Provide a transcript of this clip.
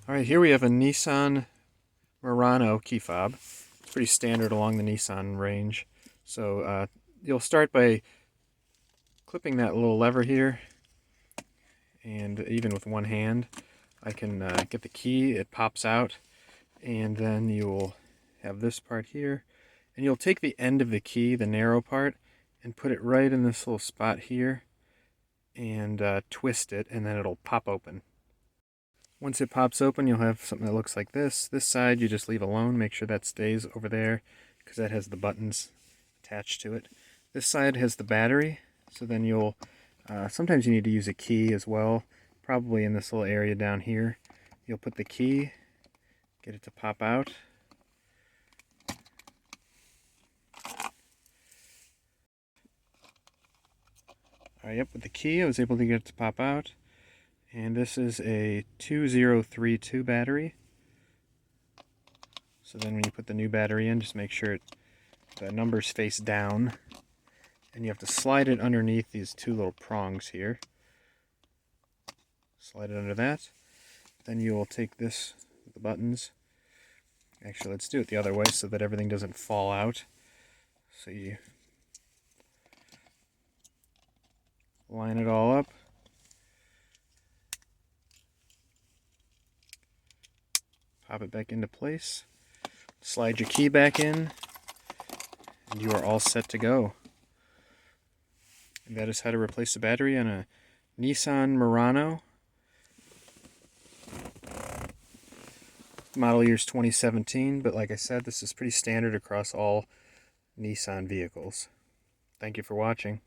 Alright, here we have a Nissan Murano key fob. It's pretty standard along the Nissan range. So you'll start by clipping that little lever here, and even with one hand I can get the key. It pops out, and then you'll have this part here, and you'll take the end of the key, the narrow part, and put it right in this little spot here and twist it, and then it'll pop open. Once it pops open, you'll have something that looks like this. This side you just leave alone. Make sure that stays over there because that has the buttons attached to it. This side has the battery, so then you'll sometimes you need to use a key as well, probably in this little area down here. You'll put the key, get it to pop out. Alright, yep, with the key I was able to get it to pop out. And this is a 2032 battery. So then when you put the new battery in, just make sure the numbers face down. And you have to slide it underneath these two little prongs here. Slide it under that. Then you will take this with the buttons. Actually, let's do it the other way so that everything doesn't fall out. So you line it all up. Pop it back into place, slide your key back in, and you are all set to go. And that is how to replace the battery on a Nissan Murano. Model year is 2017, but like I said, this is pretty standard across all Nissan vehicles. Thank you for watching.